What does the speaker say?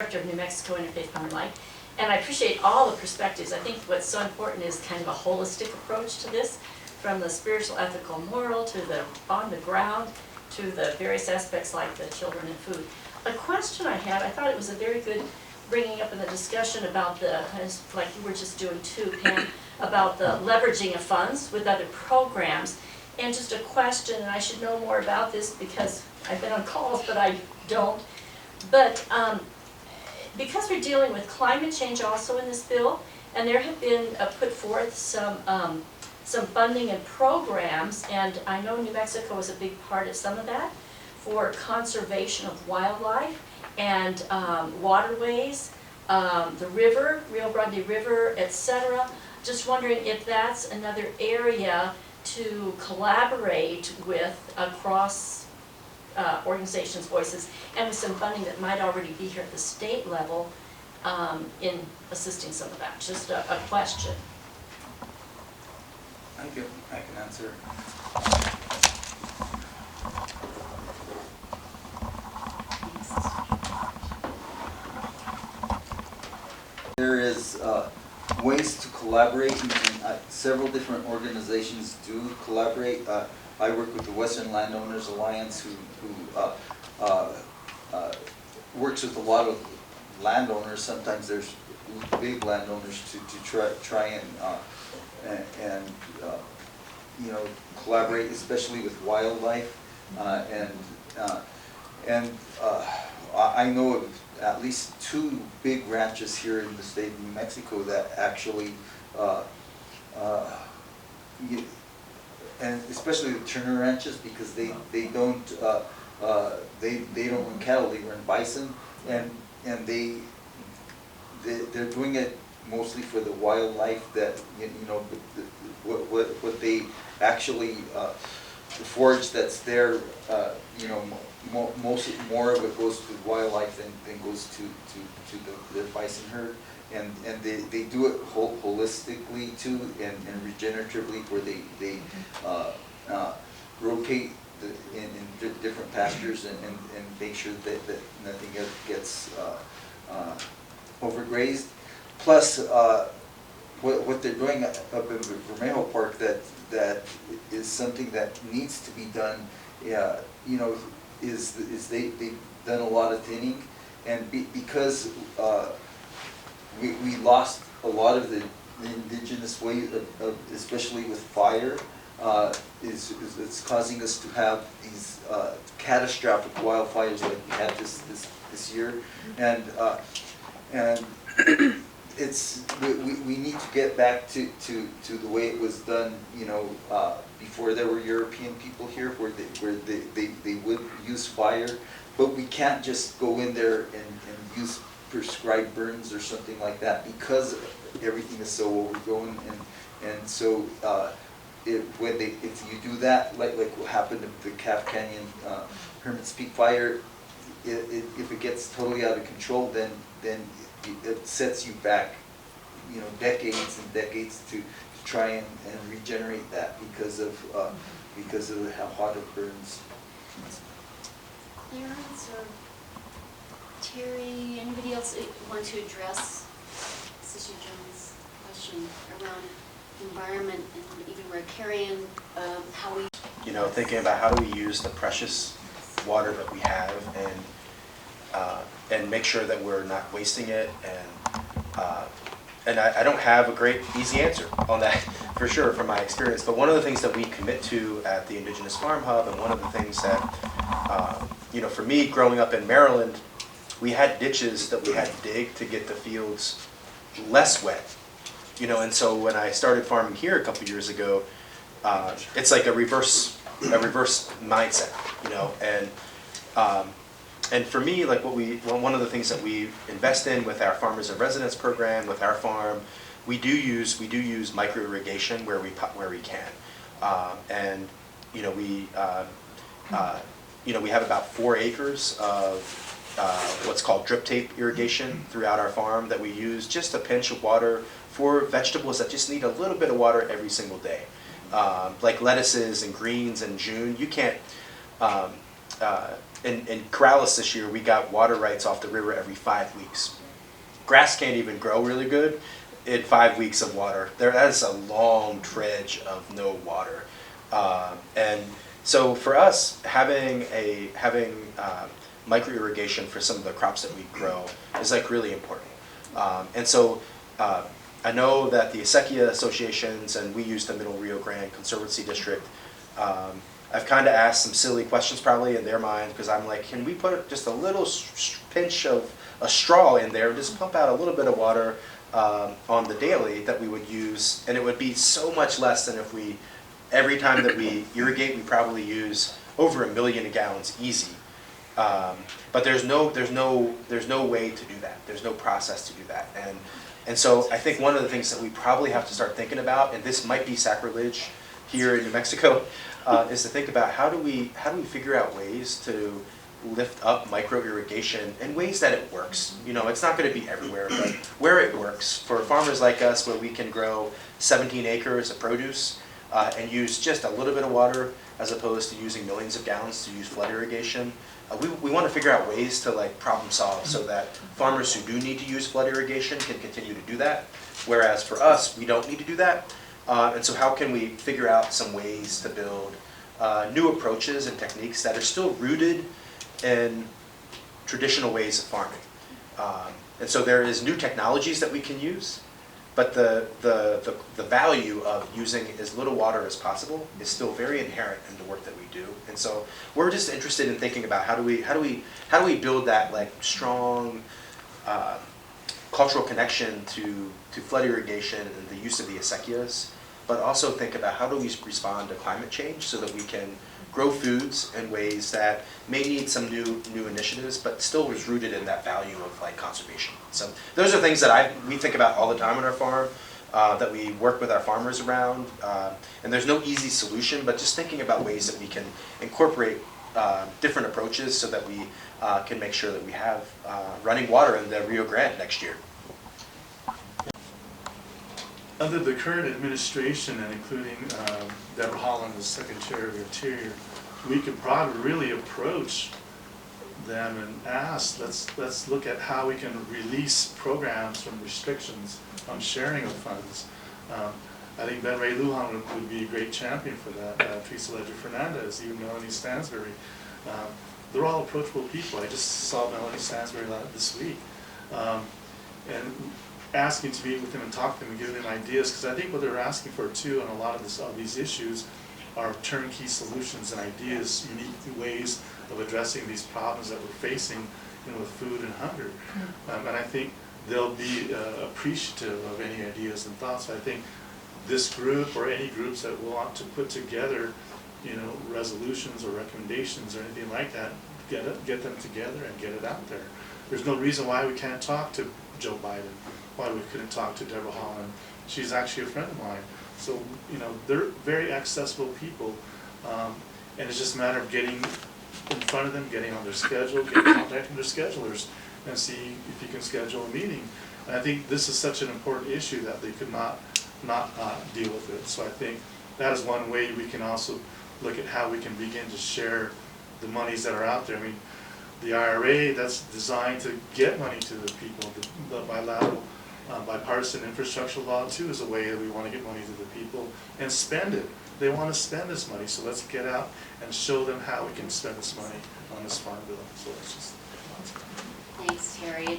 Director of New Mexico Interfaith Power Light, and I appreciate all the perspectives. I think what's so important is kind of a holistic approach to this, from the spiritual, ethical, moral, to the on the ground, to the various aspects like the children and food. A question I had, I thought it was a very good bringing up in the discussion about the, like you were just doing too, Pam, about the leveraging of funds with other programs. And just a question, and I should know more about this because I've been on calls, but I don't. But because we're dealing with climate change also in this bill, and there have been put forth some funding and programs, and I know New Mexico is a big part of some of that, for conservation of wildlife and waterways, the river, Rio Grande River, etc. Just wondering if that's another area to collaborate with across organizations' voices, and with some funding that might already be here at the state level in assisting some of that. Just a question. I can answer. There is ways to collaborate, and several different organizations do collaborate. I work with the Western Landowners Alliance, who works with a lot of landowners. Sometimes there's big landowners to try and collaborate, especially with wildlife. I know of at least 2 big ranches here in the state of New Mexico that actually, and especially the Turner ranches, because they don't run cattle, they run bison, and they're doing it mostly for the wildlife. That what they actually the forage that's there, more of it goes to wildlife than goes to the bison herd, and they do it holistically too, and regeneratively, where they rotate in different pastures and make sure that nothing gets overgrazed. Plus, what they're doing up in Vermejo Park that is something that needs to be done. Is they've done a lot of thinning, and because we lost a lot of the indigenous way of especially with fire, it's causing us to have these catastrophic wildfires like we had this year, and we need to get back to the way it was done, before there were European people here, where they would use fire, but we can't just go in there and use prescribed burns or something like that, because everything is so overgrown, and so if you do that, like what happened at the Calf Canyon Hermit's Peak fire, if it gets totally out of control, then it sets you back, decades and decades to try and regenerate that, because of how hot it burns. Clarence or Terry, anybody else want to address Sister Joan's question around environment and even riparian, how we... Thinking about how do we use the precious water that we have, and make sure that we're not wasting it, and I don't have a great easy answer on that for sure from my experience, but one of the things that we commit to at the Indigenous Farm Hub, and one of the things that for me growing up in Maryland, we had ditches that we had to dig to get the fields less wet, and so when I started farming here a couple years ago, it's like a reverse mindset, and for me, like one of the things that we invest in with our Farmers in Residence program, with our farm, we do use micro irrigation where we can, and we have about 4 acres of what's called drip tape irrigation throughout our farm that we use just a pinch of water for vegetables that just need a little bit of water every single day, like lettuces and greens and June. You can't in Corrales this year, we got water rights off the river every 5 weeks. Grass can't even grow really good in 5 weeks of water. That is a long dredge of no water. And so for us, having micro irrigation for some of the crops that we grow is like really important. And so I know that the acequia associations, and we use the Middle Rio Grande Conservancy District, I've kind of asked some silly questions probably in their mind, because I'm like, can we put just a little pinch of a straw in there, just pump out a little bit of water on the daily that we would use, and it would be so much less than if we, every time that we irrigate, we probably use over 1 million gallons easy. But there's no way to do that. There's no process to do that. And so I think one of the things that we probably have to start thinking about, and this might be sacrilege here in New Mexico, is to think about how do we figure out ways to lift up micro irrigation in ways that it works. You know, it's not going to be everywhere, but where it works for farmers like us, where we can grow 17 acres of produce and use just a little bit of water as opposed to using millions of gallons to use flood irrigation. We want to figure out ways to like problem solve so that farmers who do need to use flood irrigation can continue to do that, whereas for us, we don't need to do that. And so how can we figure out some ways to build new approaches and techniques that are still rooted in traditional ways of farming? And so there is new technologies that we can use, but the value of using as little water as possible is still very inherent in the work that we do. And so we're just interested in thinking about how do we build that like strong cultural connection to flood irrigation and the use of the acequias, but also think about how do we respond to climate change so that we can grow foods in ways that may need some new initiatives, but still is rooted in that value of like conservation. So those are things that we think about all the time on our farm, that we work with our farmers around. And there's no easy solution, but just thinking about ways that we can incorporate different approaches so that we can make sure that we have running water in the Rio Grande next year. Under the current administration, and including Deborah Holland as Secretary of the Interior, we could probably really approach them and ask, let's look at how we can release programs from restrictions on sharing of funds. I think Ben Ray Lujan would be a great champion for that. Teresa Ledger Fernandez, even Melanie Stansbury. They're all approachable people. I just saw Melanie Stansbury this week. And asking to meet with them and talk to them and give them ideas, because I think what they're asking for too on a lot of these issues are turnkey solutions and ideas, unique ways of addressing these problems that we're facing, you know, with food and hunger. And I think they'll be appreciative of any ideas and thoughts. I think this group or any groups that will want to put together, you know, resolutions or recommendations or anything like that, get them together and get it out there. There's no reason why we can't talk to Joe Biden, why we couldn't talk to Deborah Holland. She's actually a friend of mine. So, you know, they're very accessible people, and it's just a matter of getting in front of them, getting on their schedule, contacting their schedulers, and see if you can schedule a meeting. And I think this is such an important issue that they could not deal with it. So I think that is one way we can also look at how we can begin to share the monies that are out there. I mean, the IRA, that's designed to get money to the people. The bilateral, bipartisan infrastructure law too is a way that we want to get money to the people and spend it. They want to spend this money, so let's get out and show them how we can spend this money on this farm bill. So it's just. Thanks, Terry.